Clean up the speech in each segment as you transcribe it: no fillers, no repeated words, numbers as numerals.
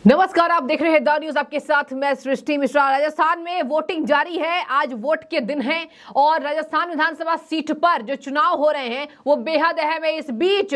नमस्कार, आप देख रहे हैं द न्यूज। आपके साथ मैं सृष्टि मिश्रा। राजस्थान में वोटिंग जारी है। आज वोट के दिन है और राजस्थान विधानसभा सीट पर जो चुनाव हो रहे हैं वो बेहद अहम है। इस बीच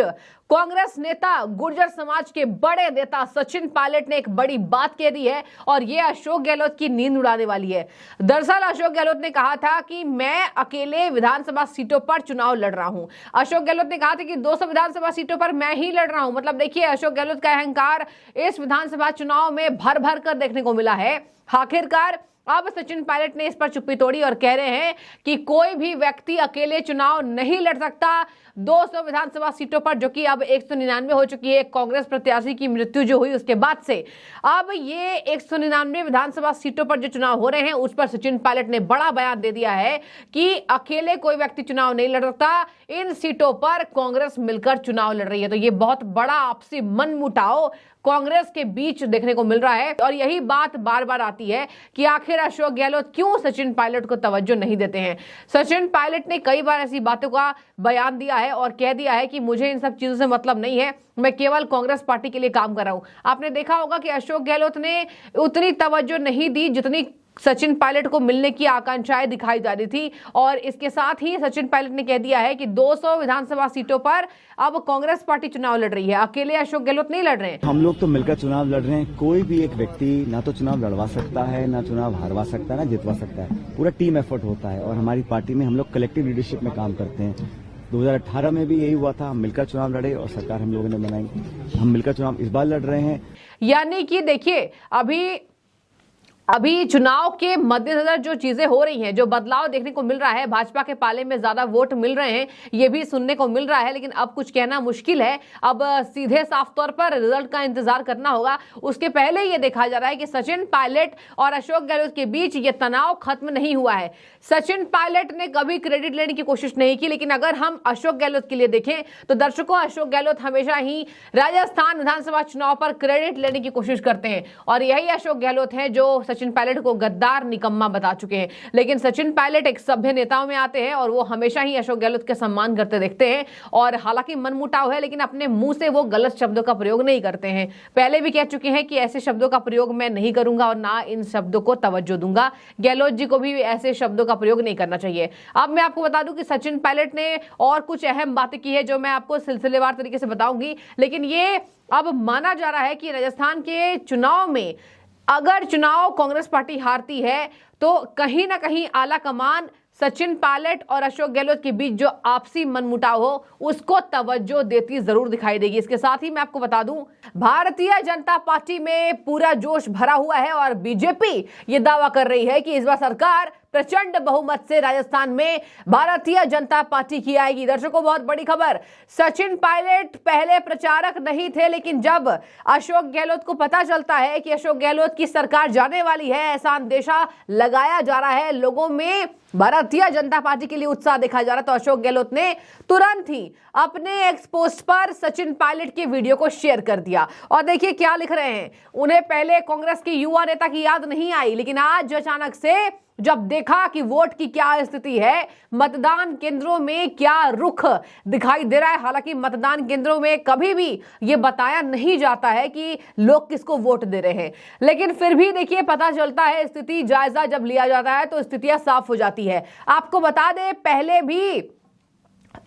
कांग्रेस नेता गुर्जर समाज के बड़े नेता सचिन पायलट ने एक बड़ी बात कह दी है और ये अशोक गहलोत की नींद उड़ाने वाली है। दरअसल अशोक गहलोत ने कहा था कि मैं अकेले विधानसभा सीटों पर चुनाव लड़ रहा हूं। अशोक गहलोत ने कहा था कि 200 विधानसभा सीटों पर मैं ही लड़ रहा हूं। मतलब देखिए, अशोक गहलोत का अहंकार इस विधानसभा चुनाव में भर भर कर देखने को मिला है। आखिरकार अब सचिन पायलट ने इस पर चुप्पी तोड़ी और कह रहे हैं कि कोई भी व्यक्ति अकेले चुनाव नहीं लड़ सकता। 200 विधानसभा सीटों पर, जो कि अब 199 हो चुकी है, कांग्रेस प्रत्याशी की मृत्यु जो हुई उसके बाद से अब ये 199 विधानसभा सीटों पर जो चुनाव हो रहे हैं उस पर सचिन पायलट ने बड़ा बयान दे दिया है कि अकेले कोई व्यक्ति चुनाव नहीं लड़ सकता। इन सीटों पर कांग्रेस मिलकर चुनाव लड़ रही है। तो ये बहुत बड़ा आपसी मनमुटाव कांग्रेस के बीच देखने को मिल रहा है और यही बात बार बार आती है कि आखिर अशोक गहलोत क्यों सचिन पायलट को तवज्जो नहीं देते हैं। सचिन पायलट ने कई बार ऐसी बातों का बयान दिया है और कह दिया है कि मुझे इन सब चीजों से मतलब नहीं है, मैं केवल कांग्रेस पार्टी के लिए काम कर रहा हूं। आपने देखा होगा कि अशोक गहलोत ने उतनी तवज्जो नहीं दी जितनी सचिन पायलट को मिलने की आकांक्षाएं दिखाई जा रही थी। और इसके साथ ही सचिन पायलट ने कह दिया है कि 200 विधानसभा सीटों पर अब कांग्रेस पार्टी चुनाव लड़ रही है, अकेले अशोक गहलोत नहीं लड़ रहे हैं। हम लोग तो मिलकर चुनाव लड़ रहे हैं। कोई भी एक व्यक्ति ना तो चुनाव लड़वा सकता है, ना चुनाव हारवा सकता है, ना जितवा सकता है। पूरा टीम एफर्ट होता है और हमारी पार्टी में हम लोग कलेक्टिव लीडरशिप में काम करते हैं। 2018 में भी यही हुआ था, हम मिलकर चुनाव लड़े और सरकार हम लोगों ने बनाई। हम मिलकर चुनाव इस बार लड़ रहे हैं। यानी कि देखिए, अभी चुनाव के मद्देनजर जो चीजें हो रही हैं, जो बदलाव देखने को मिल रहा है, भाजपा के पाले में ज्यादा वोट मिल रहे हैं, ये भी सुनने को मिल रहा है। लेकिन अब कुछ कहना मुश्किल है। अब सीधे साफ तौर पर रिजल्ट का इंतजार करना होगा। उसके पहले ये देखा जा रहा है कि सचिन पायलट और अशोक गहलोत के बीच ये तनाव खत्म नहीं हुआ है। सचिन पायलट ने कभी क्रेडिट लेने की कोशिश नहीं की, लेकिन अगर हम अशोक गहलोत के लिए देखें तो दर्शकों, अशोक गहलोत हमेशा ही राजस्थान विधानसभा चुनाव पर क्रेडिट लेने की कोशिश करते हैं और यही अशोक गहलोत है जो सचिन पायलट को गद्दार, निकम्मा बता चुके हैं। लेकिन सचिन पायलट एक सभ्य नेताओं में आते हैं और वो हमेशा ही अशोक गहलोत के सम्मान करते देखते हैं। और हालांकि मनमुटाव है, लेकिन अपने मुंह से वो गलत शब्दों का प्रयोग नहीं करते हैं। पहले भी कह चुके हैं कि ऐसे शब्दों का प्रयोग मैं नहीं करूंगा और ना इन शब्दों को तवज्जो दूंगा। गहलोत जी को भी ऐसे शब्दों का प्रयोग नहीं करना चाहिए। अब मैं आपको बता दूं कि सचिन पायलट ने और कुछ अहम बातें की है जो मैं आपको सिलसिलेवार तरीके से बताऊंगी। लेकिन ये अब माना जा रहा है कि राजस्थान के चुनाव में अगर चुनाव कांग्रेस पार्टी हारती है तो कहीं ना कहीं आला कमान सचिन पायलट और अशोक गहलोत के बीच जो आपसी मनमुटाव हो उसको तवज्जो देती जरूर दिखाई देगी। इसके साथ ही मैं आपको बता दूं, भारतीय जनता पार्टी में पूरा जोश भरा हुआ है और बीजेपी ये दावा कर रही है कि इस बार सरकार प्रचंड बहुमत से राजस्थान में भारतीय जनता पार्टी की आएगी। दर्शकों, बहुत बड़ी खबर, सचिन पायलट पहले प्रचारक नहीं थे, लेकिन जब अशोक गहलोत को पता चलता है कि अशोक गहलोत की सरकार जाने वाली है, ऐसा अंदेशा लगाया जा रहा है, लोगों में भारतीय जनता पार्टी के लिए उत्साह देखा जा रहा, तो अशोक गहलोत ने तुरंत ही अपने एक्स पोस्ट पर सचिन पायलट की वीडियो को शेयर कर दिया। और देखिए क्या लिख रहे हैं। उन्हें पहले कांग्रेस के युवा नेता की याद नहीं आई, लेकिन आज अचानक से जब देखा कि वोट की क्या स्थिति है, मतदान केंद्रों में क्या रुख दिखाई दे रहा है। हालांकि मतदान केंद्रों में कभी भी ये बताया नहीं जाता है कि लोग किसको वोट दे रहे हैं, लेकिन फिर भी देखिए पता चलता है। स्थिति जायजा जब लिया जाता है तो स्थितियां साफ हो जाती है। आपको बता दें, पहले भी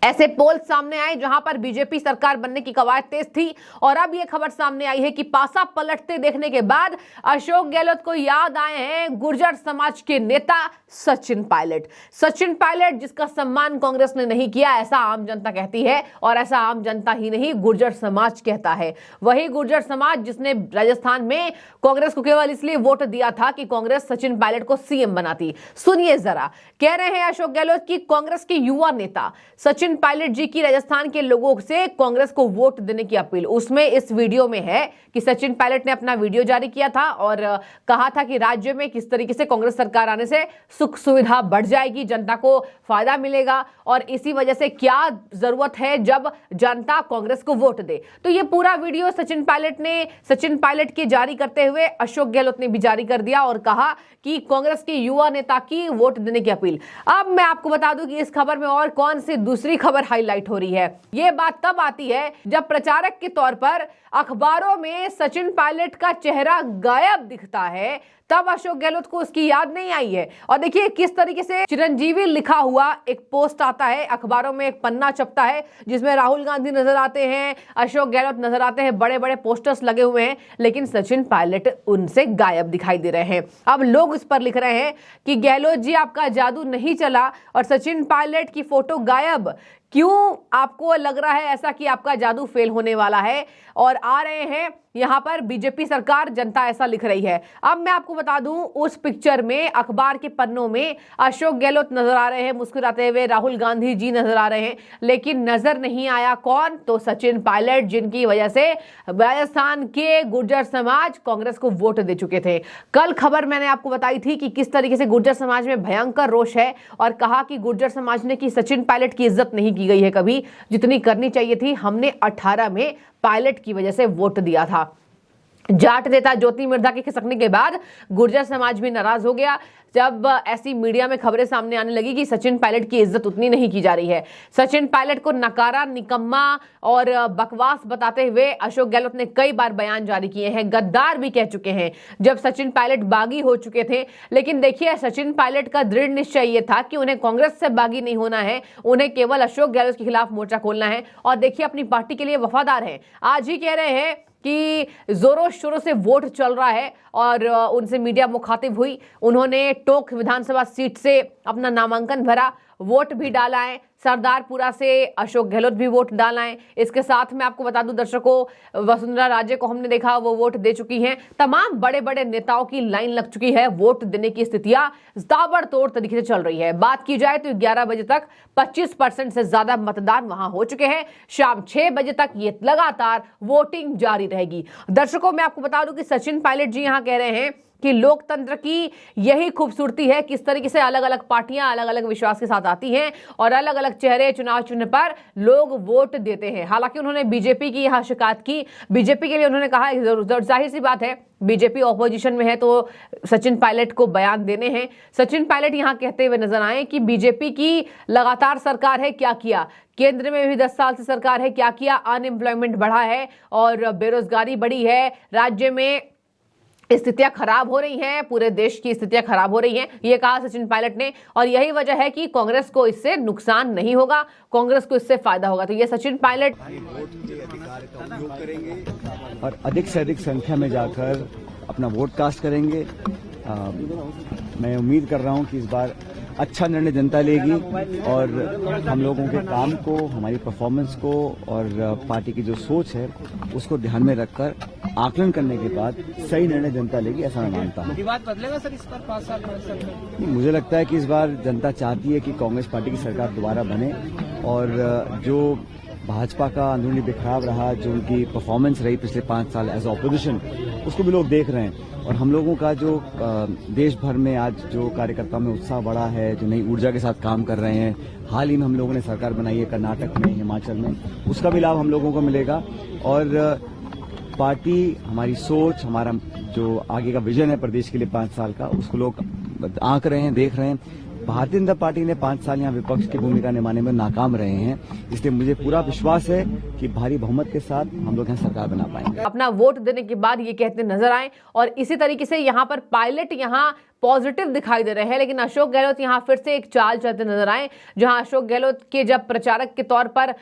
ऐसे पोल सामने आए जहां पर बीजेपी सरकार बनने की कवायद तेज थी और अब यह खबर सामने आई है कि पासा पलटते देखने के बाद अशोक गहलोत को याद आए हैं गुर्जर समाज के नेता सचिन पायलट। सचिन पायलट जिसका सम्मान कांग्रेस ने नहीं किया, ऐसा आम जनता कहती है और ऐसा आम जनता ही नहीं, गुर्जर समाज कहता है। वही गुर्जर समाज जिसने राजस्थान में कांग्रेस को केवल इसलिए वोट दिया था कि कांग्रेस सचिन पायलट को सीएम बनाती। सुनिए जरा, कह रहे हैं अशोक गहलोत की कांग्रेस के युवा नेता सचिन पायलट जी की राजस्थान के लोगों से कांग्रेस को वोट देने की अपील। उसमें इस वीडियो में है कि सचिन पायलट ने अपना वीडियो जारी किया था और कहा था कि राज्य में किस तरीके से कांग्रेस सरकार आने से सुख सुविधा बढ़ जाएगी, जनता को फायदा मिलेगा और इसी वजह से क्या जरूरत है जब जनता कांग्रेस को वोट दे। तो ये पूरा वीडियो सचिन पायलट के जारी करते हुए अशोक गहलोत ने भी जारी कर दिया और कहा कि कांग्रेस के युवा नेता की वोट देने की अपील। अब मैं आपको बता दूं कि इस खबर में और कौन सी दूसरी दूसरी खबर हाईलाइट हो रही है। ये बात तब आती है जब प्रचारक के तौर पर अखबारों में सचिन पायलट का चेहरा गायब दिखता है, तब अशोक गहलोत को उसकी याद नहीं आई है। और देखिए किस तरीके से चिरंजीवी लिखा हुआ एक पोस्ट आता है, अखबारों में एक पन्ना छपता है जिसमें राहुल गांधी नजर आते हैं, अशोक गहलोत नजर आते हैं, बड़े बड़े पोस्टर्स लगे हुए हैं, लेकिन सचिन पायलट उनसे गायब दिखाई दे रहे हैं। अब लोग इस पर लिख रहे हैं कि गहलोत जी आपका जादू नहीं चला और सचिन पायलट की फोटो गायब। क्यों आपको लग रहा है ऐसा कि आपका जादू फेल होने वाला है? और आ रहे हैं यहां पर बीजेपी सरकार, जनता ऐसा लिख रही है। अब मैं आपको बता दूं, उस पिक्चर में अखबार के पन्नों में अशोक गहलोत नजर आ रहे हैं मुस्कुराते हुए, राहुल गांधी जी नजर आ रहे हैं, लेकिन नजर नहीं आया कौन? तो सचिन पायलट, जिनकी वजह से राजस्थान के गुर्जर समाज कांग्रेस को वोट दे चुके थे। कल खबर मैंने आपको बताई थी कि किस तरीके से गुर्जर समाज में भयंकर रोष है और कहा कि गुर्जर समाज ने कि सचिन पायलट की इज्जत नहीं की गई है कभी, जितनी करनी चाहिए थी। हमने 18 में पायलट की वजह से वोट दिया था। जाट नेता ज्योति मिर्धा के खिसकने के बाद गुर्जर समाज भी नाराज हो गया जब ऐसी मीडिया में खबरें सामने आने लगी कि सचिन पायलट की इज्जत उतनी नहीं की जा रही है। सचिन पायलट को नकारा, निकम्मा और बकवास बताते हुए अशोक गहलोत ने कई बार बयान जारी किए हैं, गद्दार भी कह चुके हैं जब सचिन पायलट बागी हो चुके थे। लेकिन देखिए, सचिन पायलट का दृढ़ निश्चय ये था कि उन्हें कांग्रेस से बागी नहीं होना है, उन्हें केवल अशोक गहलोत के खिलाफ मोर्चा खोलना है। और देखिए, अपनी पार्टी के लिए वफादार हैं। आज ही कह रहे हैं कि जोरों शोरों से वोट चल रहा है और उनसे मीडिया मुखातिब हुई, उन्होंने टोंक विधानसभा सीट से अपना नामांकन भरा, वोट भी डाला है। सरदारपुरा से अशोक गहलोत भी वोट डाला है। इसके साथ में आपको बता दूं दर्शकों, वसुंधरा राजे को हमने देखा, वो वोट दे चुकी हैं। तमाम बड़े बड़े नेताओं की लाइन लग चुकी है, वोट देने की स्थितियां ताबड़तोड़ तरीके से चल रही है। बात की जाए तो 11 बजे तक 25% से ज्यादा मतदान वहां हो चुके हैं। शाम 6 बजे तक ये लगातार वोटिंग जारी रहेगी। दर्शकों, मैं आपको बता दूं कि सचिन पायलट जी यहां कह रहे हैं कि लोकतंत्र की यही खूबसूरती है, किस तरीके से अलग अलग पार्टियां अलग अलग विश्वास के साथ आती हैं और अलग अलग चेहरे चुनाव चिन्ह पर लोग वोट देते हैं। हालांकि उन्होंने बीजेपी की यहां शिकायत की, बीजेपी के लिए उन्होंने कहा जाहिर सी बात है, बीजेपी ऑपोजिशन में है तो सचिन पायलट को बयान देने हैं। सचिन पायलट यहां कहते हुए नजर आए कि बीजेपी की लगातार सरकार है, क्या किया? केंद्र में भी 10 साल से सरकार है, क्या किया? अनएम्प्लॉयमेंट बढ़ा है और बेरोजगारी बढ़ी है, राज्य में स्थितियां खराब हो रही हैं, पूरे देश की स्थितियां खराब हो रही हैं, ये कहा सचिन पायलट ने। और यही वजह है कि कांग्रेस को इससे नुकसान नहीं होगा, कांग्रेस को इससे फायदा होगा। तो ये सचिन पायलट और अधिक से अधिक संख्या में जाकर अपना वोट कास्ट करेंगे। मैं उम्मीद कर रहा हूं कि इस बार अच्छा निर्णय जनता लेगी और हम लोगों के काम को, हमारी परफॉर्मेंस को और पार्टी की जो सोच है उसको ध्यान में रखकर आकलन करने के बाद सही निर्णय जनता लेगी, ऐसा मैं मानता हूँ। विवाद बदलेगा सर इस पर 5 साल? मुझे लगता है कि इस बार जनता चाहती है कि कांग्रेस पार्टी की सरकार दोबारा बने और जो भाजपा का अंदरूनी बिखराव रहा, जो उनकी परफॉर्मेंस रही पिछले 5 साल एज ऑपोजिशन, उसको भी लोग देख रहे हैं। और हम लोगों का जो देश भर में आज जो कार्यकर्ताओं में उत्साह बढ़ा है, जो नई ऊर्जा के साथ काम कर रहे हैं, हाल ही में हम लोगों ने सरकार बनाई है कर्नाटक में, हिमाचल में, उसका भी लाभ हम लोगों को मिलेगा। और पार्टी, हमारी सोच, हमारा जो आगे का विजन है प्रदेश के लिए 5 साल का, उसको लोग आंक रहे हैं, देख रहे हैं। भारतीय जनता पार्टी ने 5 साल यहाँ विपक्ष की भूमिका निभाने में नाकाम रहे हैं, इसलिए मुझे पूरा विश्वास है कि भारी बहुमत के साथ हम लोग यहाँ सरकार बना पाएंगे। अपना वोट देने के बाद ये कहते नजर आए और इसी तरीके से यहाँ पर पायलट यहाँ पॉजिटिव दिखाई दे रहे हैं, लेकिन अशोक गहलोत यहाँ फिर से एक चाल चलते नजर आए, जहां अशोक गहलोत के जब प्रचारक के तौर पर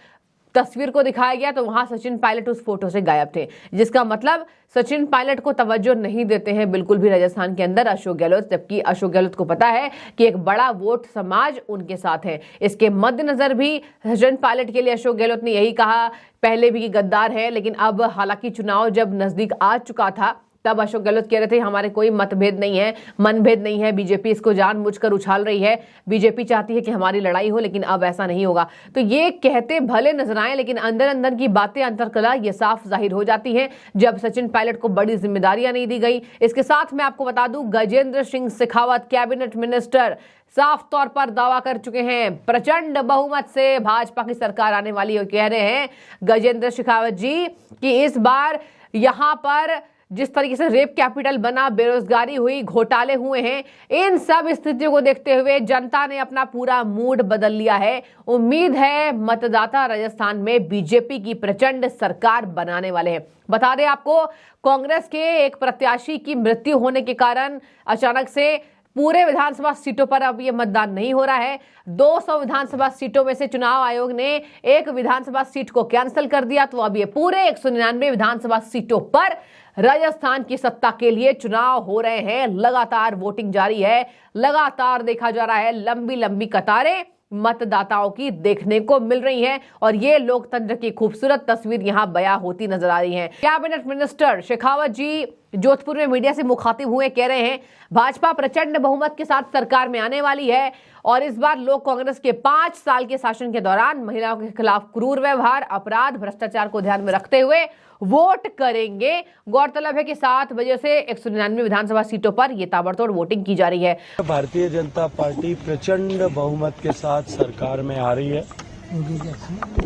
तस्वीर को दिखाया गया तो वहां सचिन पायलट उस फोटो से गायब थे, जिसका मतलब सचिन पायलट को तवज्जो नहीं देते हैं बिल्कुल भी राजस्थान के अंदर अशोक गहलोत, जबकि अशोक गहलोत को पता है कि एक बड़ा वोट समाज उनके साथ है। इसके मद्देनजर भी सचिन पायलट के लिए अशोक गहलोत ने यही कहा पहले भी कि गद्दार है, लेकिन अब हालांकि चुनाव जब नजदीक आ चुका था तब अशोक गहलोत कह रहे थे हमारे कोई मतभेद नहीं है, मनभेद नहीं है, बीजेपी इसको जानबूझकर उछाल रही है, बीजेपी चाहती है कि हमारी लड़ाई हो, लेकिन अब ऐसा नहीं होगा। तो ये कहते भले नजर आए, लेकिन अंदर अंदर की बातें, अंतरकला ये साफ जाहिर हो जाती है जब सचिन पायलट को बड़ी जिम्मेदारियां नहीं दी गई। इसके साथ मैं आपको बता दूं, गजेंद्र सिंह शेखावत कैबिनेट मिनिस्टर साफ तौर पर दावा कर चुके हैं प्रचंड बहुमत से भाजपा की सरकार आने वाली है। कह रहे हैं गजेंद्र शेखावत जी कि इस बार यहां पर जिस तरीके से रेप कैपिटल बना, बेरोजगारी हुई, घोटाले हुए हैं, इन सब स्थितियों को देखते हुए जनता ने अपना पूरा मूड बदल लिया है। उम्मीद है मतदाता राजस्थान में बीजेपी की प्रचंड सरकार बनाने वाले हैं। बता दें आपको, कांग्रेस के एक प्रत्याशी की मृत्यु होने के कारण अचानक से पूरे विधानसभा सीटों पर अब ये मतदान नहीं हो रहा है। 200 विधानसभा सीटों में से चुनाव आयोग ने एक विधानसभा सीट को कैंसिल कर दिया, तो अब ये पूरे 199 विधानसभा सीटों पर राजस्थान की सत्ता के लिए चुनाव हो रहे हैं। लगातार वोटिंग जारी है, लगातार देखा जा रहा है लंबी लंबी कतारें मतदाताओं की देखने को मिल रही हैं और ये लोकतंत्र की खूबसूरत तस्वीर यहां बयां होती नजर आ रही है। कैबिनेट मिनिस्टर शेखावत जी जोधपुर में मीडिया से मुखातिब हुए, कह रहे हैं भाजपा प्रचंड बहुमत के साथ सरकार में आने वाली है और इस बार लोग कांग्रेस के 5 साल के शासन के दौरान महिलाओं के खिलाफ क्रूर व्यवहार, अपराध, भ्रष्टाचार को ध्यान में रखते हुए वोट करेंगे। गौरतलब है कि 7 बजे से 199 विधानसभा सीटों पर यह ताबड़तोड़ वोटिंग की जा रही है। भारतीय जनता पार्टी प्रचंड बहुमत के साथ सरकार में आ रही है।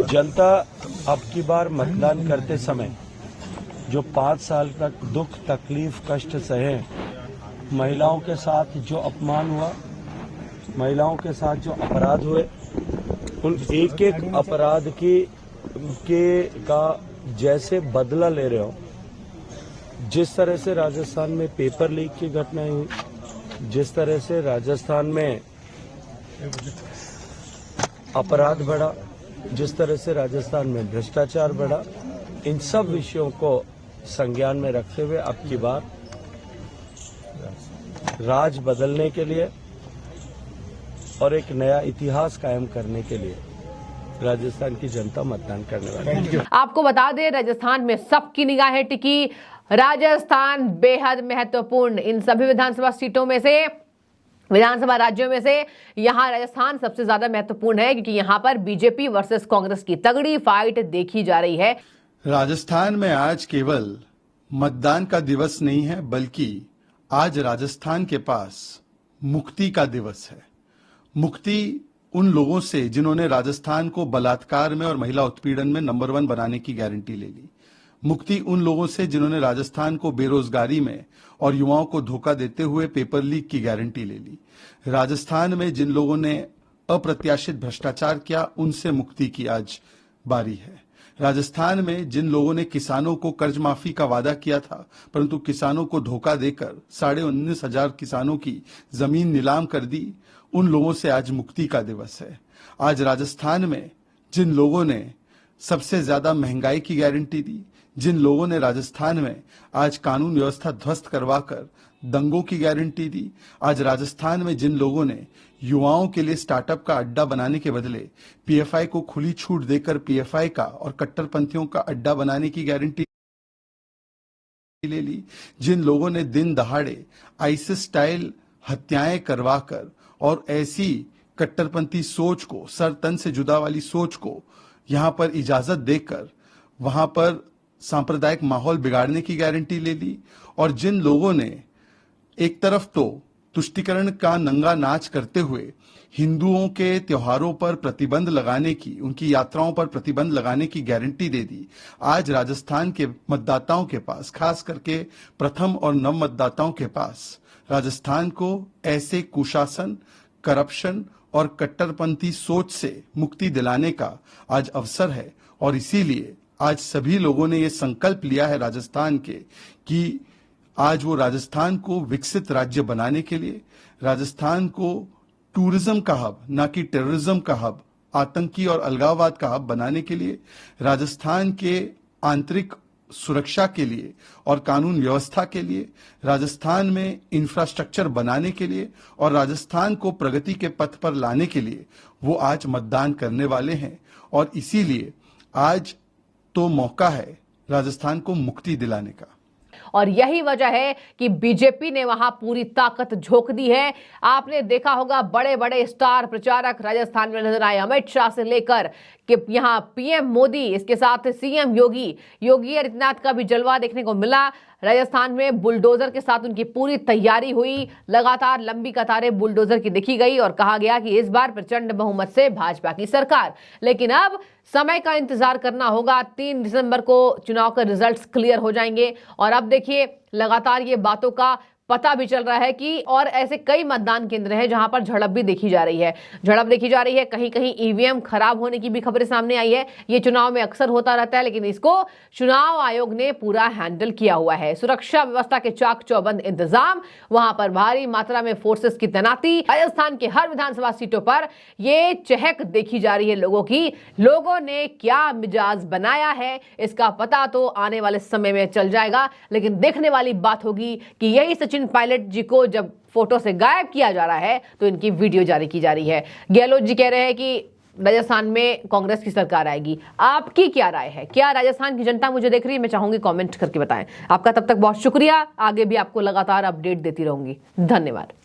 जनता अब की बार मतदान करते समय जो 5 साल तक दुख, तकलीफ, कष्ट सहे, महिलाओं के साथ जो अपमान हुआ, महिलाओं के साथ जो अपराध हुए, उन एक एक अपराध का जैसे बदला ले रहे हो। जिस तरह से राजस्थान में पेपर लीक की घटनाएं हुई, जिस तरह से राजस्थान में अपराध बढ़ा, जिस तरह से राजस्थान में भ्रष्टाचार बढ़ा, इन सब विषयों को संज्ञान में रखते हुए अब की बार राज बदलने के लिए और एक नया इतिहास कायम करने के लिए राजस्थान की जनता मतदान करने वाली है। आपको बता दें, राजस्थान में सबकी निगाहें टिकी। राजस्थान बेहद महत्वपूर्ण, इन सभी विधानसभा सीटों में से, विधानसभा राज्यों में से यहां राजस्थान सबसे ज्यादा महत्वपूर्ण है क्योंकि यहां पर बीजेपी वर्सेस कांग्रेस की तगड़ी फाइट देखी जा रही है। राजस्थान में आज केवल मतदान का दिवस नहीं है, बल्कि आज राजस्थान के पास मुक्ति का दिवस है। मुक्ति उन लोगों से जिन्होंने राजस्थान को बलात्कार में और महिला उत्पीड़न में नंबर 1 बनाने की गारंटी ले ली। मुक्ति उन लोगों से जिन्होंने राजस्थान को बेरोजगारी में और युवाओं को धोखा देते हुए पेपर लीक की गारंटी ले ली। राजस्थान में जिन लोगों ने अप्रत्याशित भ्रष्टाचार किया, उनसे मुक्ति की आज बारी है। राजस्थान में जिन लोगों ने किसानों को कर्ज माफी का वादा किया था, परंतु किसानों को धोखा देकर 19,500 किसानों की जमीन नीलाम कर दी, उन लोगों से आज मुक्ति का दिवस है। आज राजस्थान में जिन लोगों ने सबसे ज्यादा महंगाई की गारंटी दी, जिन लोगों ने राजस्थान में आज कानून व्यवस्था ध्वस्त करवाकर दंगों की गारंटी दी, आज राजस्थान में जिन लोगों ने युवाओं के लिए स्टार्टअप का अड्डा बनाने के बदले पीएफआई को खुली छूट देकर पीएफआई का और कट्टरपंथियों का अड्डा बनाने की गारंटी ले ली, जिन लोगों ने दिन दहाड़े आईसिस स्टाइल हत्याएं करवाकर और ऐसी कट्टरपंथी सोच को, सर तन से जुदा वाली सोच को यहां पर इजाजत देकर वहां पर सांप्रदायिक माहौल बिगाड़ने की गारंटी ले ली, और जिन लोगों ने एक तरफ तो तुष्टीकरण का नंगा नाच करते हुए हिंदुओं के त्योहारों पर प्रतिबंध लगाने की, उनकी यात्राओं पर प्रतिबंध लगाने की गारंटी दे दी, आज राजस्थान के मतदाताओं के पास, खास करके प्रथम और नव मतदाताओं के पास राजस्थान को ऐसे कुशासन, करप्शन और कट्टरपंथी सोच से मुक्ति दिलाने का आज अवसर है। और इसीलिए आज सभी लोगों ने ये संकल्प लिया है राजस्थान के कि आज वो राजस्थान को विकसित राज्य बनाने के लिए, राजस्थान को टूरिज्म का हब, ना कि टेररिज्म का हब, आतंकी और अलगाववाद का हब बनाने के लिए, राजस्थान के आंतरिक सुरक्षा के लिए और कानून व्यवस्था के लिए, राजस्थान में इंफ्रास्ट्रक्चर बनाने के लिए और राजस्थान को प्रगति के पथ पर लाने के लिए वो आज मतदान करने वाले हैं। और इसीलिए आज तो मौका है राजस्थान को मुक्ति दिलाने का। और यही वजह है कि बीजेपी ने वहां पूरी ताकत झोंक दी है। आपने देखा होगा बड़े बड़े स्टार प्रचारक राजस्थान में नजर आए, अमित शाह से लेकर कि यहाँ पीएम मोदी, इसके साथ सीएम योगी आदित्यनाथ का भी जलवा देखने को मिला। राजस्थान में बुलडोजर के साथ उनकी पूरी तैयारी हुई, लगातार लंबी कतारें बुलडोजर की देखी गई और कहा गया कि इस बार प्रचंड बहुमत से भाजपा की सरकार। लेकिन अब समय का इंतजार करना होगा। 3 दिसंबर को चुनाव के रिजल्ट्स क्लियर हो जाएंगे और अब देखिए लगातार ये बातों का पता भी चल रहा है कि और ऐसे कई मतदान केंद्र हैं जहां पर झड़प भी देखी जा रही है। कहीं कहीं ईवीएम खराब होने की भी खबरें सामने आई है। ये चुनाव में अक्सर होता रहता है, लेकिन इसको चुनाव आयोग ने पूरा हैंडल किया हुआ है। सुरक्षा व्यवस्था के चाक चौबंद इंतजाम, वहां पर भारी मात्रा में फोर्सेस की तैनाती। राजस्थान के हर विधानसभा सीटों पर ये चहक देखी जा रही है लोगों की। लोगों ने क्या मिजाज बनाया है इसका पता तो आने वाले समय में चल जाएगा, लेकिन देखने वाली बात होगी कि यही सचिन पायलट जी को जब फोटो से गायब किया जा रहा है तो इनकी वीडियो जारी की जा रही है। गहलोत जी कह रहे हैं कि राजस्थान में कांग्रेस की सरकार आएगी। आपकी क्या राय है? क्या राजस्थान की जनता मुझे देख रही है? मैं चाहूंगी कमेंट करके बताएं। आपका तब तक बहुत शुक्रिया। आगे भी आपको लगातार अपडेट देती रहूंगी। धन्यवाद।